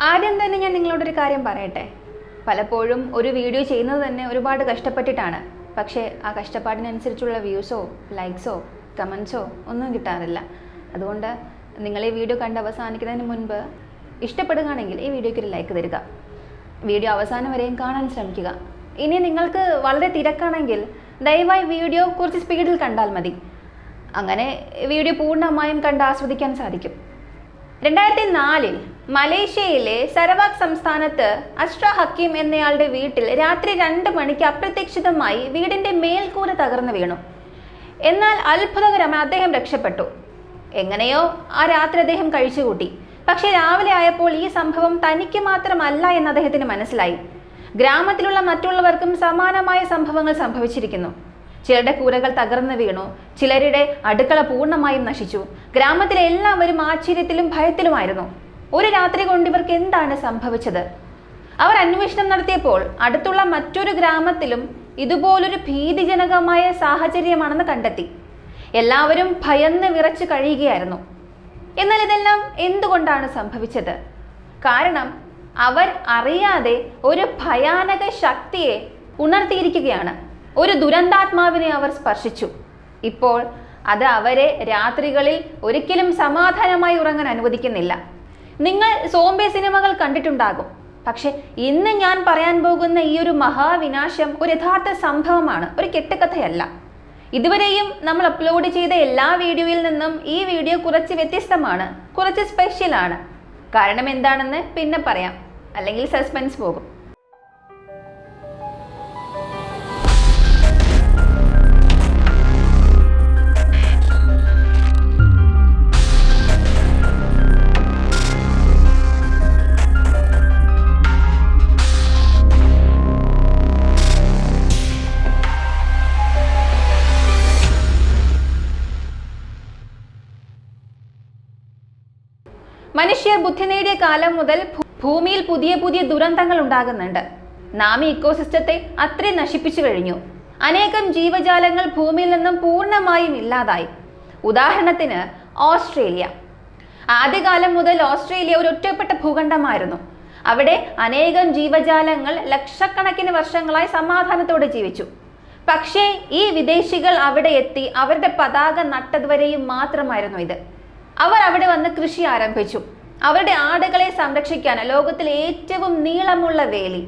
ആദ്യം തന്നെ ഞാൻ നിങ്ങളോടൊരു കാര്യം പറയട്ടെ. പലപ്പോഴും ഒരു വീഡിയോ ചെയ്യുന്നത് തന്നെ ഒരുപാട് കഷ്ടപ്പെട്ടിട്ടാണ്. പക്ഷേ ആ കഷ്ടപ്പാടിനനുസരിച്ചുള്ള വ്യൂസോ ലൈക്സോ കമൻസോ ഒന്നും കിട്ടാറില്ല. അതുകൊണ്ട് നിങ്ങൾ ഈ വീഡിയോ കണ്ട് അവസാനിക്കുന്നതിന് മുൻപ് ഇഷ്ടപ്പെടുകയാണെങ്കിൽ ഈ വീഡിയോയ്ക്ക് ഒരു ലൈക്ക് തരിക. വീഡിയോ അവസാനം വരെയും കാണാൻ ശ്രമിക്കുക. ഇനി നിങ്ങൾക്ക് വളരെ തിരക്കാണെങ്കിൽ ദയവായി വീഡിയോ കുറച്ച് സ്പീഡിൽ കണ്ടാൽ മതി. അങ്ങനെ വീഡിയോ പൂർണ്ണമായും കണ്ട് ആസ്വദിക്കാൻ സാധിക്കും. 2004 മലേഷ്യയിലെ സരവാക് സംസ്ഥാനത്ത് അഷ്റ ഹക്കീം എന്നയാളുടെ വീട്ടിൽ രാത്രി 2 മണിക്ക് അപ്രതീക്ഷിതമായി വീടിന്റെ മേൽക്കൂര തകർന്നു വീണു. എന്നാൽ അത്ഭുതകരമായി അദ്ദേഹം രക്ഷപ്പെട്ടു. എങ്ങനെയോ ആ രാത്രി അദ്ദേഹം കഴിച്ചുകൂട്ടി. പക്ഷേ രാവിലെ ആയപ്പോൾ ഈ സംഭവം തനിക്ക് മാത്രമല്ല എന്ന് അദ്ദേഹത്തിന് മനസ്സിലായി. ഗ്രാമത്തിലുള്ള മറ്റുള്ളവർക്കും സമാനമായ സംഭവങ്ങൾ സംഭവിച്ചിരിക്കുന്നു. ചിലരുടെ കൂരകൾ തകർന്നു വീണു, ചിലരുടെ അടുക്കള പൂർണ്ണമായും നശിച്ചു. ഗ്രാമത്തിലെ എല്ലാവരും ആശ്ചര്യത്തിലും ഭയത്തിലുമായിരുന്നു. ഒരു രാത്രി കൊണ്ട് ഇവർക്ക് എന്താണ് സംഭവിച്ചത്? അവർ അന്വേഷണം നടത്തിയപ്പോൾ അടുത്തുള്ള മറ്റൊരു ഗ്രാമത്തിലും ഇതുപോലൊരു ഭീതിജനകമായ സാഹചര്യമാണെന്ന് കണ്ടെത്തി. എല്ലാവരും ഭയന്ന് വിറച്ച് കഴിയുകയായിരുന്നു. എന്നാൽ ഇതെല്ലാം എന്തുകൊണ്ടാണ് സംഭവിച്ചത്? കാരണം അവർ അറിയാതെ ഒരു ഭയാനക ശക്തിയെ ഉണർത്തിയിരിക്കുകയാണ്. ഒരു ദുരന്താത്മാവിനെ അവർ സ്പർശിച്ചു. ഇപ്പോൾ അത് അവരെ രാത്രികളിൽ ഒരിക്കലും സമാധാനമായി ഉറങ്ങാൻ അനുവദിക്കുന്നില്ല. നിങ്ങൾ സോംബി സിനിമകൾ കണ്ടിട്ടുണ്ടാകും. പക്ഷെ ഇന്ന് ഞാൻ പറയാൻ പോകുന്ന ഈ ഒരു മഹാവിനാശം ഒരു യഥാർത്ഥ സംഭവമാണ്, ഒരു കെട്ടുകഥയല്ല. ഇതുവരെയും നമ്മൾ അപ്ലോഡ് ചെയ്ത എല്ലാ വീഡിയോയിൽ നിന്നും ഈ വീഡിയോ കുറച്ച് വ്യത്യസ്തമാണ്, കുറച്ച് സ്പെഷ്യലാണ്. കാരണം എന്താണെന്ന് പിന്നെ പറയാം, അല്ലെങ്കിൽ സസ്പെൻസ് പോകും. മനുഷ്യർ ബുദ്ധി നേടിയ കാലം മുതൽ ഭൂമിയിൽ പുതിയ പുതിയ ദുരന്തങ്ങൾ ഉണ്ടാകുന്നുണ്ട്. നാം ഈ ഇക്കോസിസ്റ്റത്തെ അത്രയും നശിപ്പിച്ചു കഴിഞ്ഞു. അനേകം ജീവജാലങ്ങൾ ഭൂമിയിൽ നിന്നും പൂർണ്ണമായും ഇല്ലാതായി. ഉദാഹരണത്തിന് ഓസ്ട്രേലിയ. ആദ്യകാലം മുതൽ ഓസ്ട്രേലിയ ഒരു ഒറ്റപ്പെട്ട ഭൂഖണ്ഡമായിരുന്നു. അവിടെ അനേകം ജീവജാലങ്ങൾ ലക്ഷക്കണക്കിന് വർഷങ്ങളായി സമാധാനത്തോടെ ജീവിച്ചു. പക്ഷേ ഈ വിദേശികൾ അവിടെ എത്തി അവരുടെ പതാക നട്ടതുവരെയും മാത്രമായിരുന്നു ഇത്. അവർ അവിടെ വന്ന് കൃഷി ആരംഭിച്ചു. അവരുടെ ആടുകളെ സംരക്ഷിക്കാൻ ലോകത്തിലെ ഏറ്റവും നീളമുള്ള വേലി,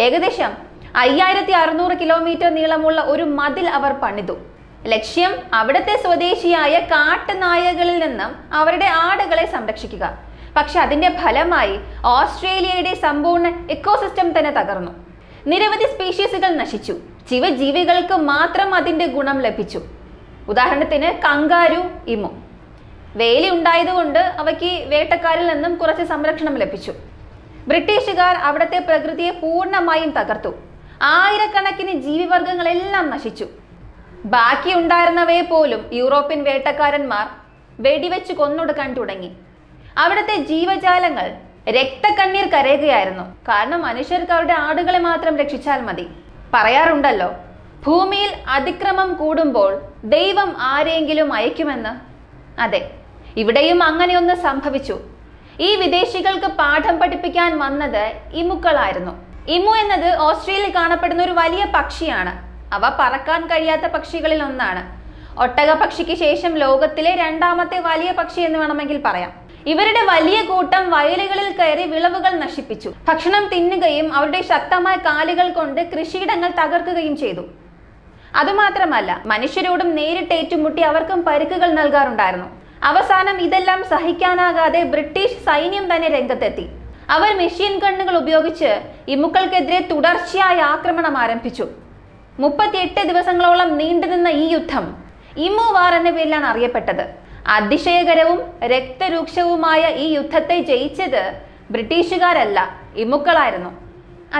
ഏകദേശം 5600 കിലോമീറ്റർ നീളമുള്ള ഒരു മതിൽ അവർ പണിതു. ലക്ഷ്യം അവിടുത്തെ സ്വദേശിയായ കാട്ടുനായകളിൽ നിന്നും അവരുടെ ആടുകളെ സംരക്ഷിക്കുക. പക്ഷെ അതിന്റെ ഫലമായി ഓസ്ട്രേലിയയുടെ സമ്പൂർണ്ണ ഇക്കോസിസ്റ്റം തന്നെ തകർന്നു. നിരവധി സ്പീഷീസുകൾ നശിച്ചു. ജീവികൾക്ക് മാത്രം അതിന്റെ ഗുണം ലഭിച്ചു. ഉദാഹരണത്തിന് കങ്കാരു, ഇമു. വേലി ഉണ്ടായതുകൊണ്ട് അവയ്ക്ക് വേട്ടക്കാരിൽ നിന്നും കുറച്ച് സംരക്ഷണം ലഭിച്ചു. ബ്രിട്ടീഷുകാർ അവിടുത്തെ പ്രകൃതിയെ പൂർണ്ണമായും തകർത്തു. ആയിരക്കണക്കിന് ജീവിവർഗങ്ങളെല്ലാം നശിച്ചു. ബാക്കി ഉണ്ടായിരുന്നവയെ പോലും യൂറോപ്യൻ വേട്ടക്കാരന്മാർ വെടിവെച്ച് കൊന്നൊടുക്കാൻ തുടങ്ങി. അവിടുത്തെ ജീവജാലങ്ങൾ രക്തക്കണ്ണീർ കരയുകയായിരുന്നു. കാരണം മനുഷ്യർക്ക് അവരുടെ ആടുകളെ മാത്രം രക്ഷിച്ചാൽ മതി. പറയാറുണ്ടല്ലോ, ഭൂമിയിൽ അതിക്രമം കൂടുമ്പോൾ ദൈവം ആരെങ്കിലും അയക്കുമെന്ന്. അതെ, ഇവിടെയും അങ്ങനെയൊന്ന് സംഭവിച്ചു. ഈ വിദേശികൾക്ക് പാഠം പഠിപ്പിക്കാൻ വന്നത് ഇമുക്കളായിരുന്നു. ഇമു എന്നത് ഓസ്ട്രേലിയയിൽ കാണപ്പെടുന്ന ഒരു വലിയ പക്ഷിയാണ്. അവ പറക്കാൻ കഴിയാത്ത പക്ഷികളിൽ ഒന്നാണ്. ഒട്ടക പക്ഷിക്ക് ശേഷം ലോകത്തിലെ 2ാമത്തെ വലിയ പക്ഷി എന്ന് വേണമെങ്കിൽ പറയാം. ഇവരുടെ വലിയ കൂട്ടം വയലുകളിൽ കയറി വിളവുകൾ നശിപ്പിച്ചു. ഭക്ഷണം തിന്നുകയും അവരുടെ ശക്തമായ കാലുകൾ കൊണ്ട് കൃഷിയിടങ്ങൾ തകർക്കുകയും ചെയ്തു. അതുമാത്രമല്ല, മനുഷ്യരോടും നേരിട്ട് ഏറ്റുമുട്ടി അവർക്കും പരിക്കുകൾ നൽകാറുണ്ടായിരുന്നു. അവസാനം ഇതെല്ലാം സഹിക്കാനാകാതെ ബ്രിട്ടീഷ് സൈന്യം തന്നെ രംഗത്തെത്തി. അവർ മെഷീൻ ഗണ്ണുകൾ ഉപയോഗിച്ച് ഇമുക്കൾക്കെതിരെ തുടർച്ചയായ ആക്രമണം ആരംഭിച്ചു. 38 ദിവസങ്ങളോളം നീണ്ടുനിന്ന ഈ യുദ്ധം ഇമു വാർ എന്ന പേരിലാണ് അറിയപ്പെട്ടത്. അതിശയകരവും രക്തരൂക്ഷവുമായ ഈ യുദ്ധത്തെ ജയിച്ചത് ബ്രിട്ടീഷുകാരല്ല, ഇമുക്കളായിരുന്നു.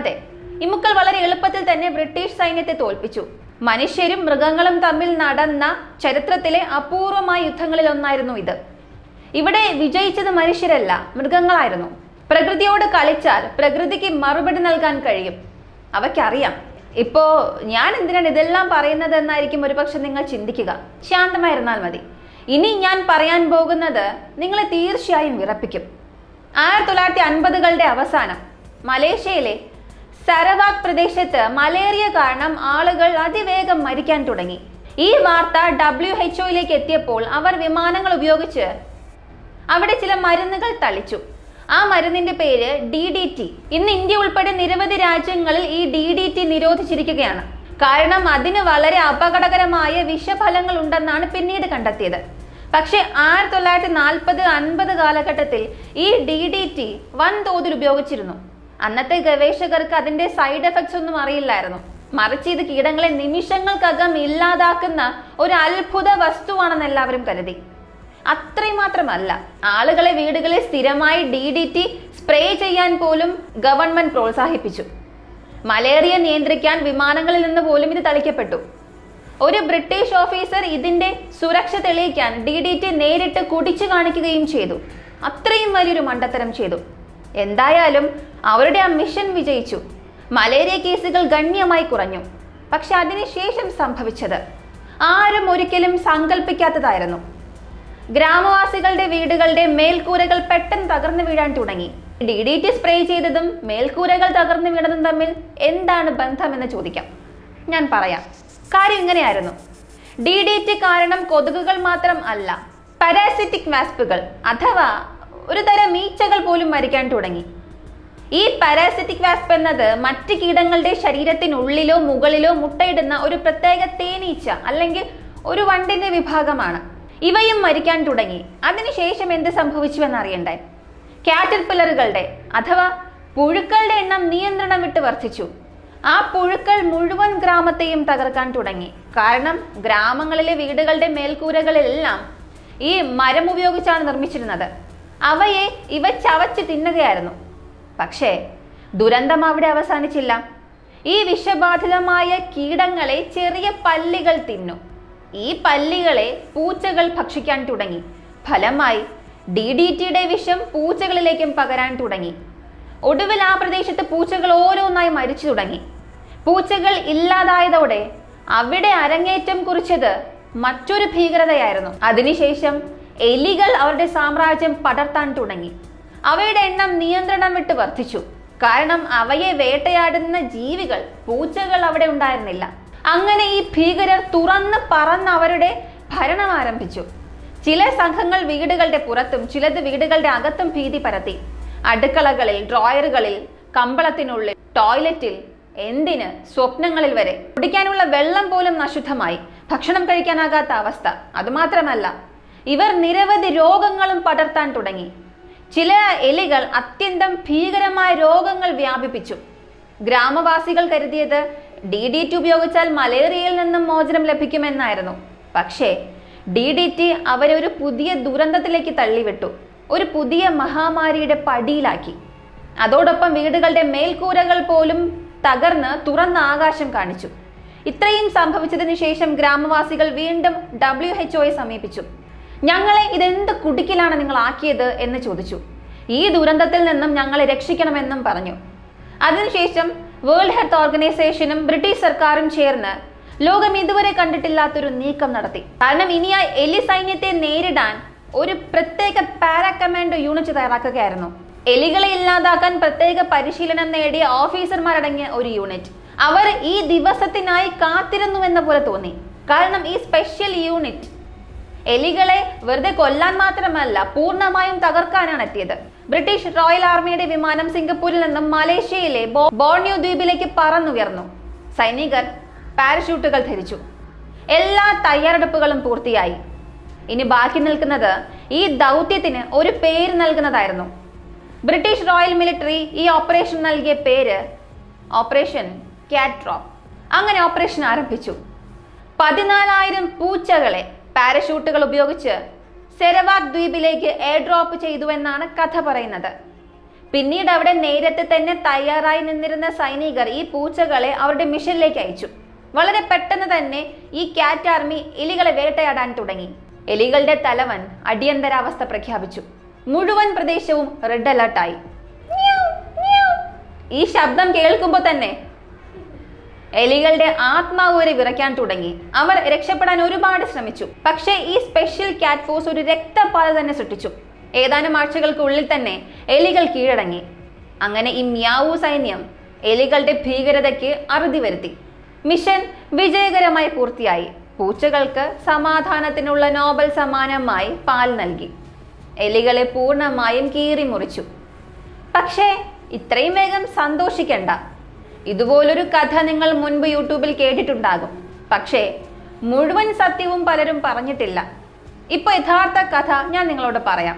അതെ, ഇമുക്കൾ വളരെ എളുപ്പത്തിൽ തന്നെ ബ്രിട്ടീഷ് സൈന്യത്തെ തോൽപ്പിച്ചു. മനുഷ്യരും മൃഗങ്ങളും തമ്മിൽ നടന്ന ചരിത്രത്തിലെ അപൂർവമായ യുദ്ധങ്ങളിൽ ഒന്നായിരുന്നു ഇത്. ഇവിടെ വിജയിച്ചത് മനുഷ്യരല്ല, മൃഗങ്ങളായിരുന്നു. പ്രകൃതിയോട് കളിച്ചാൽ പ്രകൃതിക്ക് മറുപടി നൽകാൻ കഴിയും. അവയ്ക്കറിയാം. ഇപ്പോ ഞാൻ എന്തിനാണ് ഇതെല്ലാം പറയുന്നത് എന്നായിരിക്കും ഒരുപക്ഷെ നിങ്ങൾ ചിന്തിക്കുക. ശാന്തമായിരുന്നാൽ മതി. ഇനി ഞാൻ പറയാൻ പോകുന്നത് നിങ്ങളെ തീർച്ചയായും വിറപ്പിക്കും. 1950കളുടെ അവസാനം മലേഷ്യയിലെ സരവാക് പ്രദേശത്ത് മലേറിയ കാരണം ആളുകൾ അതിവേഗം മരിക്കാൻ തുടങ്ങി. ഈ വാർത്ത WHO എത്തിയപ്പോൾ അവർ വിമാനങ്ങൾ ഉപയോഗിച്ച് അവിടെ ചില മരുന്നുകൾ തളിച്ചു. ആ മരുന്നിന്റെ പേര് DDT. ഇന്ന് ഇന്ത്യ ഉൾപ്പെടെ നിരവധി രാജ്യങ്ങളിൽ ഈ DDT നിരോധിച്ചിരിക്കുകയാണ്. കാരണം അതിന് വളരെ അപകടകരമായ വിഷഫലങ്ങൾ ഉണ്ടെന്നാണ് പിന്നീട് കണ്ടെത്തിയത്. പക്ഷേ 1940-50 കാലഘട്ടത്തിൽ ഈ DDT വൻതോതിൽ ഉപയോഗിച്ചിരുന്നു. അന്നത്തെ ഗവേഷകർക്ക് അതിന്റെ സൈഡ് എഫക്ട്സ് ഒന്നും അറിയില്ലായിരുന്നു. മറിച്ച് ഇത് കീടങ്ങളെ നിമിഷങ്ങൾക്കകം ഇല്ലാതാക്കുന്ന ഒരു അത്ഭുത വസ്തുവാണെന്ന് എല്ലാവരും കരുതി. അത്രയും മാത്രമല്ല, ആളുകളെ വീടുകളിൽ സ്ഥിരമായി DDT സ്പ്രേ ചെയ്യാൻ പോലും ഗവൺമെന്റ് പ്രോത്സാഹിപ്പിച്ചു. മലേറിയ നിയന്ത്രിക്കാൻ വിമാനങ്ങളിൽ നിന്ന് പോലും ഇത് തളിക്കപ്പെട്ടു. ഒരു ബ്രിട്ടീഷ് ഓഫീസർ ഇതിന്റെ സുരക്ഷ തെളിയിക്കാൻ DDT നേരിട്ട് കുടിച്ചു കാണിക്കുകയും ചെയ്തു. അത്രയും വലിയൊരു മണ്ടത്തരം ചെയ്തു. എന്തായാലും അവരുടെ ആ മിഷൻ വിജയിച്ചു. മലേറിയ കേസുകൾ ഗണ്യമായി കുറഞ്ഞു. പക്ഷെ അതിനുശേഷം സംഭവിച്ചത് ആരും ഒരിക്കലും സങ്കല്പിക്കാത്തതായിരുന്നു. ഗ്രാമവാസികളുടെ വീടുകളുടെ മേൽക്കൂരകൾ പെട്ടെന്ന് തകർന്നു വീഴാൻ തുടങ്ങി. DDT സ്പ്രേ ചെയ്തതും മേൽക്കൂരകൾ തകർന്നു വീണതും തമ്മിൽ എന്താണ് ബന്ധമെന്ന് ചോദിക്കാം. ഞാൻ പറയാം. കാര്യം ഇങ്ങനെയായിരുന്നു. DDT കാരണം കൊതുകുകൾ മാത്രം അല്ല, പാരാസിറ്റിക് വാസ്പുകൾ അഥവാ ഒരു തരം ഈച്ചകൾ പോലും മരിക്കാൻ തുടങ്ങി. ഈ പാരാസിറ്റിക് വാസ്പ് എന്നത് മറ്റ് കീടങ്ങളുടെ ശരീരത്തിനുള്ളിലോ മുകളിലോ മുട്ടയിടുന്ന ഒരു പ്രത്യേക തേനീച്ച അല്ലെങ്കിൽ ഒരു വണ്ടിന്റെ വിഭാഗമാണ്. ഇവയും മരിക്കാൻ തുടങ്ങി. അതിനുശേഷം എന്ത് സംഭവിച്ചു എന്നറിയണ്ടേ? കാറ്റർപില്ലറുകളുടെ അഥവാ പുഴുക്കളുടെ എണ്ണം നിയന്ത്രണം വിട്ട് വർദ്ധിച്ചു. ആ പുഴുക്കൾ മുഴുവൻ ഗ്രാമത്തെയും തകർക്കാൻ തുടങ്ങി. കാരണം ഗ്രാമങ്ങളിലെ വീടുകളുടെ മേൽക്കൂരകളെല്ലാം ഈ മരം ഉപയോഗിച്ചാണ് നിർമ്മിച്ചിരുന്നത്. അവയെ ഇവ ചവച്ച് തിന്നുകയായിരുന്നു. പക്ഷേ ദുരന്തം അവിടെ അവസാനിച്ചില്ല. ഈ വിഷബാധിതമായ കീടങ്ങളെ ചെറിയ പല്ലികൾ തിന്നു. ഈ പല്ലികളെ പൂച്ചകൾ ഭക്ഷിക്കാൻ തുടങ്ങി. ഫലമായി DDTയുടെ വിഷം പൂച്ചകളിലേക്കും പകരാൻ തുടങ്ങി. ഒടുവിൽ ആ പ്രദേശത്ത് പൂച്ചകൾ ഓരോന്നായി മരിച്ചു തുടങ്ങി. പൂച്ചകൾ ഇല്ലാതായതോടെ അവിടെ അരങ്ങേറ്റം കുറിച്ചത് മറ്റൊരു ഭീകരതയായിരുന്നു. അതിനുശേഷം എലികൾ അവരുടെ സാമ്രാജ്യം പടർത്താൻ തുടങ്ങി. അവയുടെ എണ്ണം നിയന്ത്രണം വിട്ട് വർദ്ധിച്ചു. കാരണം അവയെ വേട്ടയാടുന്ന ജീവികൾ, പൂച്ചകൾ അവിടെ ഉണ്ടായിരുന്നില്ല. അങ്ങനെ ഈ ഭീകരർ തുറന്ന് പറന്ന് അവരുടെ ഭരണം ആരംഭിച്ചു. ചില സംഘങ്ങൾ വീടുകളുടെ പുറത്തും ചിലത് വീടുകളുടെ അകത്തും ഭീതി പരത്തി. അടുക്കളകളിൽ, ഡ്രോയറുകളിൽ, കമ്പളത്തിനുള്ളിൽ, ടോയ്ലറ്റിൽ, എന്തിന് സ്വപ്നങ്ങളിൽ വരെ. കുടിക്കാനുള്ള വെള്ളം പോലും അശുദ്ധമായി. ഭക്ഷണം കഴിക്കാനാകാത്ത അവസ്ഥ. അതുമാത്രമല്ല, ഇവർ നിരവധി രോഗങ്ങളും പടർത്താൻ തുടങ്ങി. ചില എലികൾ അത്യന്തം ഭീകരമായ രോഗങ്ങൾ വ്യാപിപ്പിച്ചു. ഗ്രാമവാസികൾ കരുതിയത് DDT ഉപയോഗിച്ചാൽ മലേറിയയിൽ നിന്നും മോചനം ലഭിക്കുമെന്നായിരുന്നു. പക്ഷേ DDT അവരെ ഒരു പുതിയ ദുരന്തത്തിലേക്ക് തള്ളിവിട്ടു. ഒരു പുതിയ മഹാമാരിയുടെ പടിയിലാക്കി. അതോടൊപ്പം വീടുകളുടെ മേൽക്കൂരകൾ പോലും തകർന്ന് തുറന്ന ആകാശം കാണിച്ചു. ഇത്രയും സംഭവിച്ചതിന് ശേഷം ഗ്രാമവാസികൾ വീണ്ടും WHO സമീപിച്ചു. ഞങ്ങളെ ഇതെന്ത് കുടുക്കിലാണ് നിങ്ങൾ ആക്കിയത് എന്ന് ചോദിച്ചു. ഈ ദുരന്തത്തിൽ നിന്നും ഞങ്ങളെ രക്ഷിക്കണമെന്നും പറഞ്ഞു. അതിനുശേഷം വേൾഡ് ഹെൽത്ത് ഓർഗനൈസേഷനും ബ്രിട്ടീഷ് സർക്കാരും ചേർന്ന് ലോകം ഇതുവരെ കണ്ടിട്ടില്ലാത്തൊരു നീക്കം നടത്തി. കാരണം ഇനി ആ എലി സൈന്യത്തെ നേരിടാൻ ഒരു പ്രത്യേക പാരാകമാൻഡോ യൂണിറ്റ് തയ്യാറാക്കുകയായിരുന്നു. എലികളെ ഇല്ലാതാക്കാൻ പ്രത്യേക പരിശീലനം നേടിയ ഓഫീസർമാരടങ്ങിയ ഒരു യൂണിറ്റ്. അവർ ഈ ദിവസത്തിനായി കാത്തിരുന്നുവെന്ന പോലെ തോന്നി. കാരണം ഈ സ്പെഷ്യൽ യൂണിറ്റ് എലികളെ വെറുതെ കൊല്ലാൻ മാത്രമല്ല, പൂർണ്ണമായും തകർക്കാനാണ് എത്തിയത്. ബ്രിട്ടീഷ് റോയൽ ആർമിയുടെ വിമാനം സിംഗപ്പൂരിൽ നിന്നും മലേഷ്യയിലെ ബോർണിയോ ദ്വീപിലേക്ക് പറന്നുയർന്നു. സൈനികർ പാരഷൂട്ടുകൾ ധരിച്ചു. എല്ലാ തയ്യാറെടുപ്പുകളും പൂർത്തിയായി. ഇനി ബാക്കി നിൽക്കുന്നത് ഈ ദൗത്യത്തിന് ഒരു പേര് നൽകുന്നതായിരുന്നു. ബ്രിട്ടീഷ് റോയൽ മിലിറ്ററി ഈ ഓപ്പറേഷൻ നൽകിയ പേര് ഓപ്പറേഷൻ ക്യാറ്റ് ഡ്രോപ്പ്. അങ്ങനെ ഓപ്പറേഷൻ ആരംഭിച്ചു. 14,000 പൂച്ചകളെ പാരഷൂട്ടുകൾ ഉപയോഗിച്ച് സെരവാക് ദ്വീപിലേക്ക് എയർ ഡ്രോപ്പ് ചെയ്തു എന്നാണ് കഥ പറയുന്നത്. പിന്നീട് അവിടെ നേരത്തെ തന്നെ തയ്യാറായി നിന്നിരുന്ന സൈനികർ ഈ പൂച്ചകളെ അവരുടെ മിഷനിലേക്ക് അയച്ചു. വളരെ പെട്ടെന്ന് തന്നെ ഈ ക്യാറ്റ് ആർമി എലികളെ വേട്ടയാടാൻ തുടങ്ങി. എലികളുടെ തലവൻ അടിയന്തരാവസ്ഥ പ്രഖ്യാപിച്ചു. മുഴുവൻ പ്രദേശവും റെഡ് അലർട്ടായി. ഈ ശബ്ദം കേൾക്കുമ്പോൾ തന്നെ എലികളുടെ ആത്മാവ് വരെ വിറയ്ക്കാൻ തുടങ്ങി. അവർ രക്ഷപ്പെടാൻ ഒരുപാട് ശ്രമിച്ചു. പക്ഷേ ഈ സ്പെഷ്യൽ ക്യാറ്റ് ഫോഴ്സ് ഒരു രക്തപാത തന്നെ സൃഷ്ടിച്ചു. ഏതാനും ആഴ്ചകൾക്കുള്ളിൽ തന്നെ എലികൾ കീഴടങ്ങി. അങ്ങനെ ഈ മ്യാവൂ സൈന്യം എലികളുടെ ഭീകരതയ്ക്ക് അറുതി വരുത്തി. മിഷൻ വിജയകരമായി പൂർത്തിയായി. പൂച്ചകൾക്ക് സമാധാനത്തിനുള്ള നോബൽ സമ്മാനമായി പാൽ നൽകി. എലികളെ പൂർണ്ണമായും കീറി മുറിച്ചു. പക്ഷേ ഇത്രയും വേഗം സന്തോഷിക്കണ്ട. ഇതുപോലൊരു കഥ നിങ്ങൾ മുൻപ് യൂട്യൂബിൽ കേട്ടിട്ടുണ്ടാകും. പക്ഷേ മുഴുവൻ സത്യവും പലരും പറഞ്ഞിട്ടില്ല. ഇപ്പൊ യഥാർത്ഥ കഥ ഞാൻ നിങ്ങളോട് പറയാം.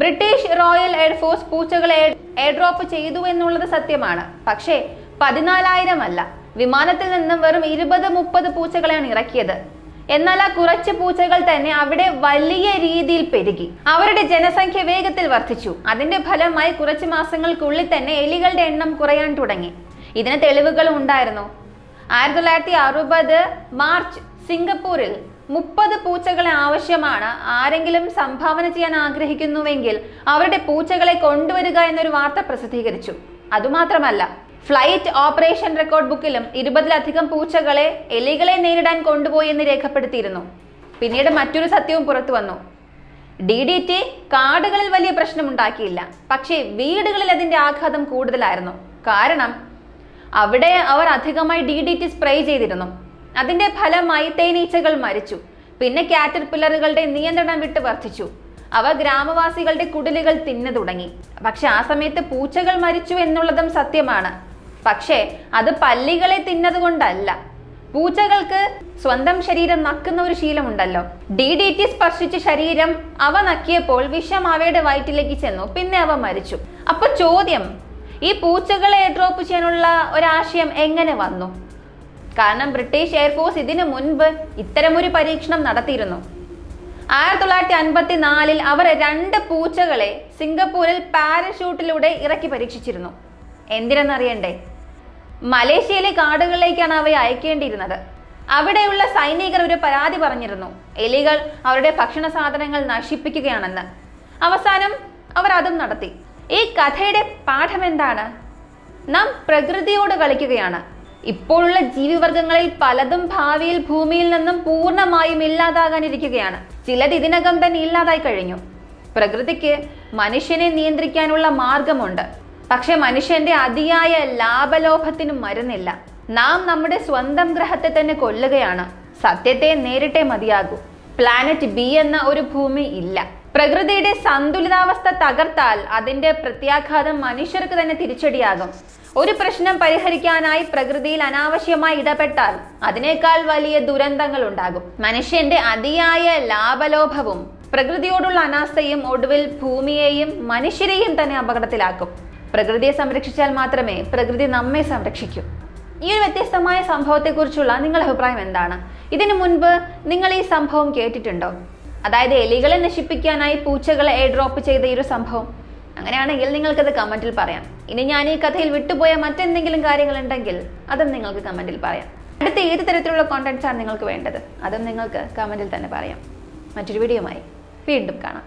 ബ്രിട്ടീഷ് റോയൽ എയർഫോഴ്സ് പൂച്ചകളെ എയർഡ്രോപ്പ് ചെയ്തു എന്നുള്ളത് സത്യമാണ്. പക്ഷേ 14,000 അല്ല, വിമാനത്തിൽ നിന്നും വെറും 20-30 പൂച്ചകളെയാണ് ഇറക്കിയത്. എന്നാൽ ആ കുറച്ച് പൂച്ചകൾ തന്നെ അവിടെ വലിയ രീതിയിൽ പെരുകി. അവരുടെ ജനസംഖ്യ വേഗത്തിൽ വർദ്ധിച്ചു. അതിന്റെ ഫലമായി കുറച്ച് മാസങ്ങൾക്കുള്ളിൽ തന്നെ എലികളുടെ എണ്ണം കുറയാൻ തുടങ്ങി. ഇതിന് തെളിവുകളും ഉണ്ടായിരുന്നു. 1960 മാർച്ച് സിംഗപ്പൂരിൽ 30 പൂച്ചകളെ ആവശ്യമാണ്. ആരെങ്കിലും സംഭാവന ചെയ്യാൻ ആഗ്രഹിക്കുന്നുവെങ്കിൽ അവരുടെ പൂച്ചകളെ കൊണ്ടുവരിക എന്നൊരു വാർത്ത പ്രസിദ്ധീകരിച്ചു. അതുമാത്രമല്ല, ഫ്ലൈറ്റ് ഓപ്പറേഷൻ റെക്കോർഡ് ബുക്കിലും 20-ലധികം പൂച്ചകളെ എലികളെ നേരിടാൻ കൊണ്ടുപോയി എന്ന് രേഖപ്പെടുത്തിയിരുന്നു. പിന്നീട് മറ്റൊരു സത്യവും പുറത്തു വന്നു. DDT കാടുകളിൽ വലിയ പ്രശ്നമുണ്ടാക്കിയില്ല. പക്ഷേ വീടുകളിൽ അതിന്റെ ആഘാതം കൂടുതലായിരുന്നു. കാരണം അവിടെ അവർ അധികമായി DDT സ്പ്രേ ചെയ്തിരുന്നു. അതിന്റെ ഫലമായി തേനീച്ചകൾ മരിച്ചു. പിന്നെ കാറ്റർപില്ലറുകളുടെ നിയന്ത്രണം വിട്ട് വർദ്ധിച്ചു. അവ ഗ്രാമവാസികളുടെ കുടിലുകൾ തിന്നു തുടങ്ങി. പക്ഷെ ആ സമയത്ത് പൂച്ചകൾ മരിച്ചു എന്നുള്ളതും സത്യമാണ്. പക്ഷേ അത് പല്ലികളെ തിന്നതുകൊണ്ടല്ല. പൂച്ചകൾക്ക് സ്വന്തം ശരീരം നക്കുന്ന ഒരു ശീലമുണ്ടല്ലോ. DDT സ്പർശിച്ച ശരീരം അവ നക്കിയപ്പോൾ വിഷം അവയുടെ വയറ്റിലേക്ക് ചെന്നു. പിന്നെ അവ മരിച്ചു. അപ്പൊ ചോദ്യം, ഈ പൂച്ചകളെ ഡ്രോപ്പ് ചെയ്യാനുള്ള ഒരാശയം എങ്ങനെ വന്നു? കാരണം ബ്രിട്ടീഷ് എയർഫോഴ്സ് ഇതിനു മുൻപ് ഇത്തരമൊരു പരീക്ഷണം നടത്തിയിരുന്നു. 1954 അവർ 2 പൂച്ചകളെ സിംഗപ്പൂരിൽ പാരഷൂട്ടിലൂടെ ഇറക്കി പരീക്ഷിച്ചിരുന്നു. എന്തിനെന്നറിയണ്ടേ? മലേഷ്യയിലെ കാടുകളിലേക്കാണ് അവയെ അയക്കേണ്ടിയിരുന്നത്. അവിടെയുള്ള സൈനികർ ഒരു പരാതി പറഞ്ഞിരുന്നു. എലികൾ അവരുടെ ഭക്ഷണ സാധനങ്ങൾ നശിപ്പിക്കുകയാണെന്ന്. അവസാനം അവർ അതും നടത്തി. ഈ കഥയുടെ പാഠം എന്താണ്? നാം പ്രകൃതിയോട് കളിക്കുകയാണ്. ഇപ്പോഴുള്ള ജീവിവർഗങ്ങളിൽ പലതും ഭാവിയിൽ ഭൂമിയിൽ നിന്നും പൂർണ്ണമായും ഇല്ലാതാകാനിരിക്കുകയാണ്. ചിലത് ഇതിനകം തന്നെ ഇല്ലാതായി കഴിഞ്ഞു. പ്രകൃതിക്ക് മനുഷ്യനെ നിയന്ത്രിക്കാനുള്ള മാർഗമുണ്ട്. പക്ഷെ മനുഷ്യന്റെ അതിയായ ലാഭലോഭത്തിന് മരുന്നില്ല. നാം നമ്മുടെ സ്വന്തം ഗ്രഹത്തെ തന്നെ കൊല്ലുകയാണ്. സത്യത്തെ നേരിട്ടേ മതിയാകൂ. പ്ലാനറ്റ് ബി എന്ന ഒരു ഭൂമി ഇല്ല. പ്രകൃതിയുടെ സന്തുലിതാവസ്ഥ തകർത്താൽ അതിന്റെ പ്രത്യാഘാതം മനുഷ്യർക്ക് തന്നെ തിരിച്ചടിയാകും. ഒരു പ്രശ്നം പരിഹരിക്കാനായി പ്രകൃതിയിൽ അനാവശ്യമായി ഇടപെട്ടാൽ അതിനേക്കാൾ വലിയ ദുരന്തങ്ങൾ ഉണ്ടാകും. മനുഷ്യന്റെ അതിയായ ലാഭലോഭവും പ്രകൃതിയോടുള്ള അനാസ്ഥയും ഒടുവിൽ ഭൂമിയെയും മനുഷ്യരെയും തന്നെ അപകടത്തിലാക്കും. പ്രകൃതിയെ സംരക്ഷിച്ചാൽ മാത്രമേ പ്രകൃതി നമ്മെ സംരക്ഷിക്കൂ. ഈ ഒരു വ്യത്യസ്തമായ സംഭവത്തെക്കുറിച്ചുള്ള നിങ്ങളുടെ അഭിപ്രായം എന്താണ്? ഇതിനു മുൻപ് നിങ്ങൾ ഈ സംഭവം കേട്ടിട്ടുണ്ടോ? അതായത് എലികളെ നശിപ്പിക്കാനായി പൂച്ചകളെ എയർഡ്രോപ്പ് ചെയ്ത ഈ ഒരു സംഭവം. അങ്ങനെയാണെങ്കിൽ നിങ്ങൾക്കത് കമന്റിൽ പറയാം. ഇനി ഞാൻ ഈ കഥയിൽ വിട്ടുപോയ മറ്റെന്തെങ്കിലും കാര്യങ്ങൾ ഉണ്ടെങ്കിൽ അതും നിങ്ങൾക്ക് കമന്റിൽ പറയാം. അടുത്ത ഏത് തരത്തിലുള്ള കോണ്ടന്റ്സ് ആണ് നിങ്ങൾക്ക് വേണ്ടത് അതും നിങ്ങൾക്ക് കമന്റിൽ തന്നെ പറയാം. മറ്റൊരു വീഡിയോയുമായി വീണ്ടും കാണാം.